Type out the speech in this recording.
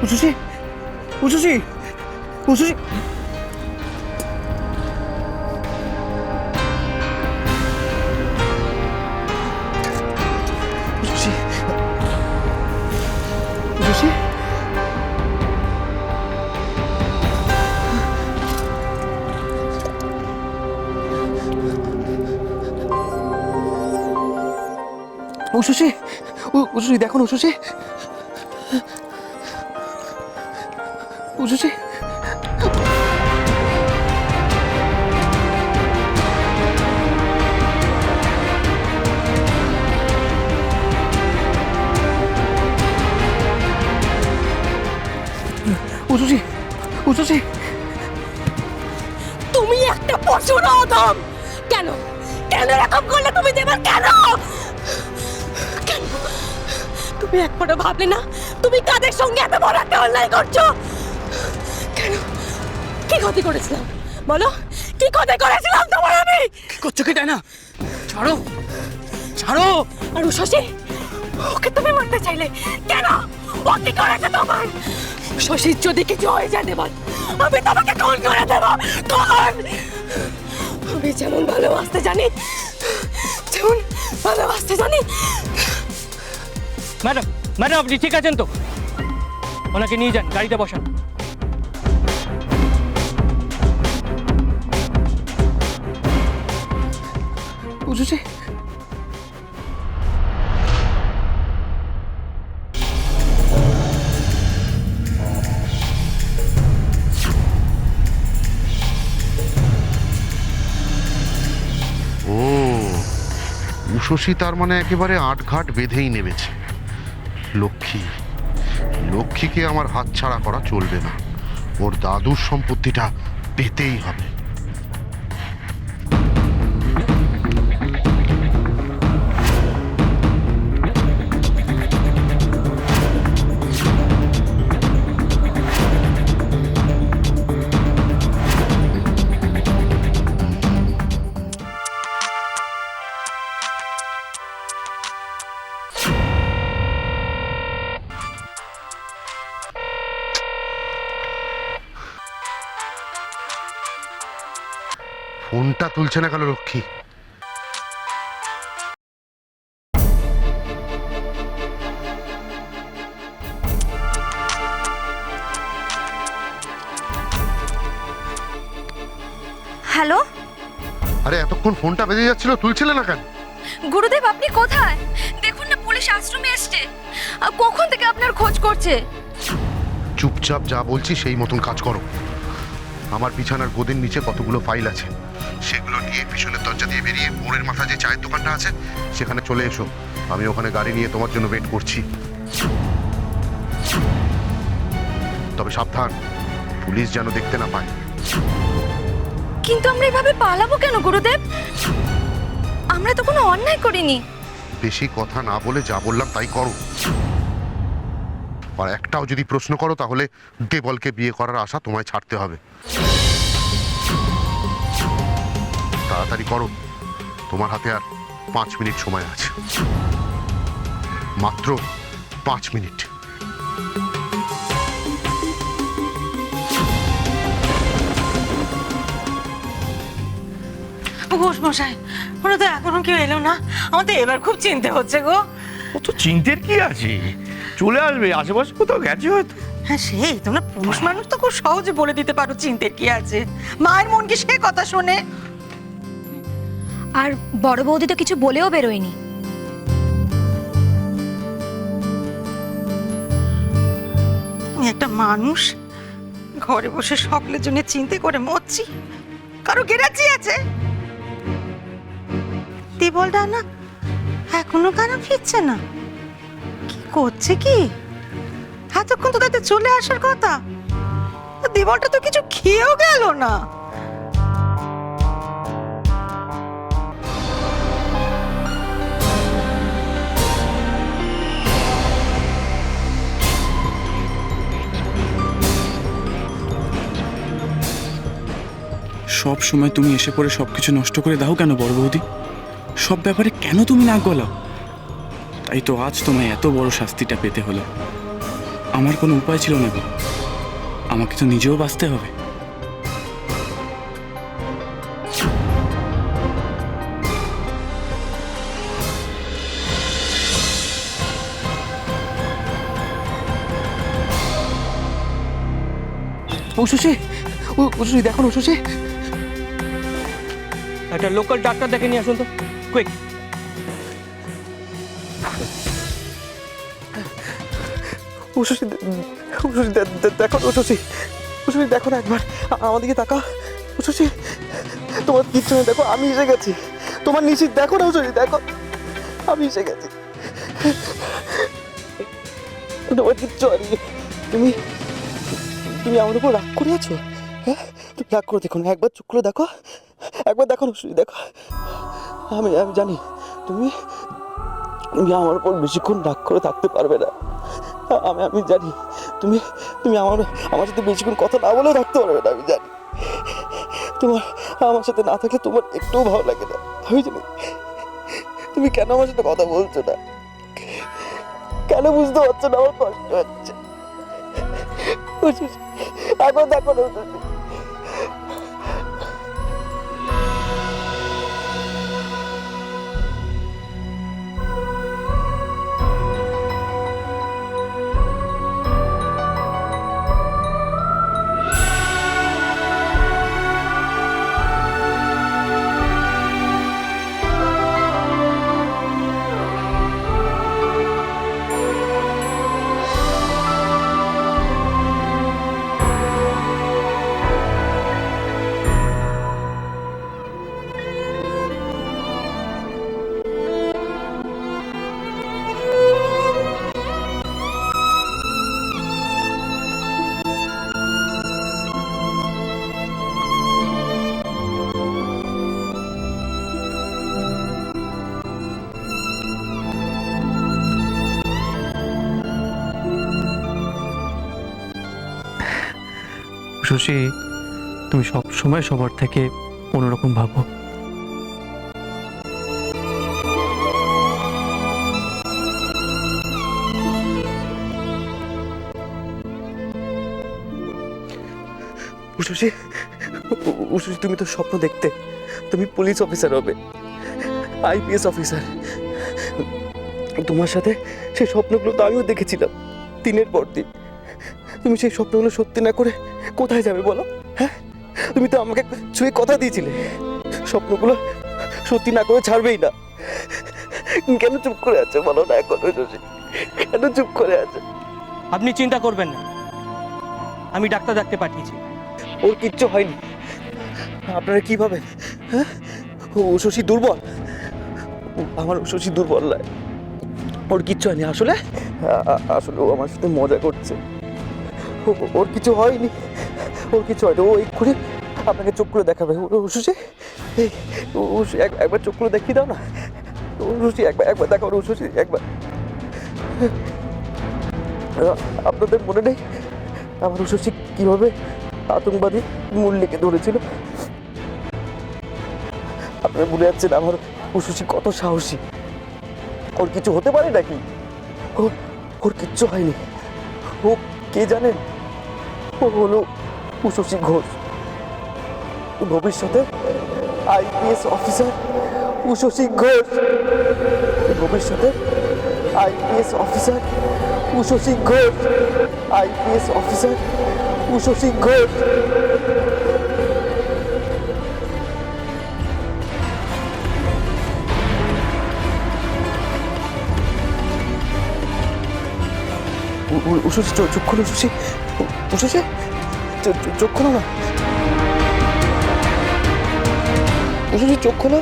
উষসী, উষসী, উষসী। উষসী, উষসী। উষসী, উষসী, দেখো না উষসী, উষসী। উষসী, উষসী। তুমি একটা পশুর অধম। কেন কেন এরকম করলে তুমি দেবার? কেন কেন তুমি একবারও ভাবলে না তুমি কাদের সঙ্গে এত বড় একটা অন্যায় করছো? কেন? কি ক্ষতি করেছিলাম বলো? কি ক্ষতি করেছিলাম তোমার আমি? কি করছো কি ডায়না? ছাড়ো, ছাড়ো। আর শশী, ওকে তুমি মারতে চাইলে কেন? ও কি করেছে তোমার? শশীর যদি কিছু হয়ে যায় দেবল, আমি তোমাকে খুন করে দেবো। খুন! আমি যেমন ভালোবাসতে জানি, যেমন ভালোবাসতে জানি। ম্যাডাম, ম্যাডাম, আপনি ঠিক আছেন তো? ওনাকে নিয়ে যান, গাড়িতে বসান। উষসী, ও উষসী তার মানে একেবারে আটঘাট বেঁধেই নেমেছে। লক্ষ্মী, লক্ষ্মীকে আমার হাতছাড়া করা চলবে না। ওর দাদুর সম্পত্তিটা পেতেই হবে। ফোনটা তুলছে না কেন লক্ষ্মী? হ্যালো আরে এতক্ষণ ফোনটা বেজে যাচ্ছিল, তুলছিলে না কেন? গুরুদেব, আপনি কোথায়? দেখুন না, পুলিশ আশ্রমে এসছে। কখন থেকে আপনার খোঁজ করছে। চুপচাপ যা বলছি সেই মতন কাজ করো। আমার বিছানার গদির নিচে কতগুলো ফাইল আছে, সেগুলো নিয়ে পিছনের দরজা দিয়ে বেরিয়ে মোড়ের মাথা যে চায়ের দোকানটা আছে সেখানে চলে এসো। আমি ওখানে গাড়ি নিয়ে তোমার জন্য ওয়েট করছি। তবে সাবধান, পুলিশ যেন দেখতে না পায়। কিন্তু আমরা এভাবে পালাবো কেন গুরুদেব? আমরা তো কোনো অন্যায় করিনি। বেশি কথা না বলে যা বললাম তাই করো। আর একটাও যদি প্রশ্ন করো তাহলে দেবলকে বিয়ে করার আশা তোমায় ছাড়তে হবে। তাড়াতাড়ি করো, তোমার হাতে আর 5 মিনিট সময় আছে, মাত্র 5 মিনিট। ঘোষ মশাই, ওরা তো এখনো কেউ এলো না। আমাদের এবার খুব চিন্তা হচ্ছে গো। ও তো চিন্তের কি আছে, চলে আসবে, আশেপাশে কোথাও গেছে হয়তো। হ্যাঁ, সেই তোমরা পুরুষ মানুষ তো খুব সহজে বলে দিতে পারো চিন্তার কি আছে। মায়ের মন কি সে কথা শোনে? আর বড় বৌদি তো কিছু বলেও বেরোয়নি। আমি একটা মানুষ ঘরে বসে সকলের জন্য চিন্তা করে মরছি, কারো গ্যারাজি আছে? দেবলটা না এখনো কেন ফিরছে না? কি করছে কি? এতক্ষণ তো তাদের চলে আসার কথা। দেবলটা তো কিছু খেয়েও গেল না। সব সময় তুমি এসে পড়ে সবকিছু নষ্ট করে দাও কেন বড় বৌদি? সব ব্যাপারে কেন তুমি নাক গলাও? তাই তো আজ তোমায় এত বড় শাস্তিটা পেতে হলো। আমার কোনো উপায় ছিল না গো, আমাকে তো নিজেও বাঁচতে হবে। উশুশি দেখো না উশুশি। একটা লোকাল ডাক্তার দেখে নিয়ে আসুন তো, কুইক। উশুশি দেখো উশুশি, উশুশি দেখো না একবার, আমার দিকে তাকা। উশুশি তোমার কিচ্ছু নেই, দেখো আমি এসে গেছি। তোমার নিশ্চিত দেখো না উশুশি, দেখো আমি এসে গেছি। তোমার কিচ্ছু হয়নি। তুমি তুমি আমার উপর রাগ করে আছো? হ্যাঁ, তুমি রাগ করে দেখো না, একবার চোখ করে দেখো, একবার দেখো না উশুশি, দেখো। আমি জানি তুমি তুমি আমার উপর বেশিক্ষণ রাগ করে থাকতে পারবে না। আমি জানি তুমি তুমি আমার সাথে বেশিক্ষণ কথা না বলেও থাকতে পারবে না, আমি জানি। তোমার আমার সাথে না থাকলে তোমার একটুও ভালো লাগে না, আমি জানি। তুমি কেন আমার সাথে কথা বলছো না? কেন বুঝতে পারছো না আমার কষ্ট হচ্ছে? এখন দেখো না শশী, তুমি সব সময় সবার থেকে অন্যরকম ভাবো। উশুশি, উশুশি তুমি তো স্বপ্ন দেখতে, তুমি পুলিশ অফিসার হবে, আইপিএস অফিসার। তোমার সাথে সেই স্বপ্নগুলো তো আমিও দেখেছিলাম দিনের পর দিন। তুমি সেই স্বপ্নগুলো সত্যি না করে কোথায় যাবে বলো? হ্যাঁ, তুমি তো আমাকে ছুঁয়ে কথা দিয়েছিলে স্বপ্নগুলো সত্যি না করে ছাড়বেই না। কেন চুপ করে আছো বলো না এখন উশুশি, কেন চুপ করে আছো? আপনি চিন্তা করবেন না, আমি ডাক্তার ডাকতে পাঠিয়েছি। ওর কিচ্ছু হয়নি, আপনারা কি ভাবেন? হ্যাঁ, উশুশি দুর্বল? আমার উশুশি দুর্বল নয়, ওর কিচ্ছু হয়নি। আসলে আসলে ও আমার সাথে মজা করছে, ওর কিছু হয়নি, ওর কিছু হয়নি। ও এক্ষুনি আপনাকে চোখ করে দেখাবে। উশুশি, এই উশুশি একবার চোখ করে দেখিয়ে দাও না উশুশি, একবার দেখাও উশুশি, একবার। আপনাদের মনে নেই আমার উশুশি কিভাবে আতঙ্কবাদী মুল্লিকে ধরেছিল? আপনারা ভুলে যাচ্ছেন আমার উশুশি কত সাহসী। ওর কিছু হতে পারে নাকি? ওর কিচ্ছু হয়নি। ও কে জানেন? ও হলো উশুশি ঘোষ, ভবিষ্যতে আইপিএস অফিসার। উশুশি ঘোষ ভবিষ্যতে IPS officer. Ushushi Ghosh IPS officer. Ushushi Ghosh. Ushushi চোখ খোলো, উশুশি, উশুশি চোখ খোলো না, উশুশি চোখ খোলো।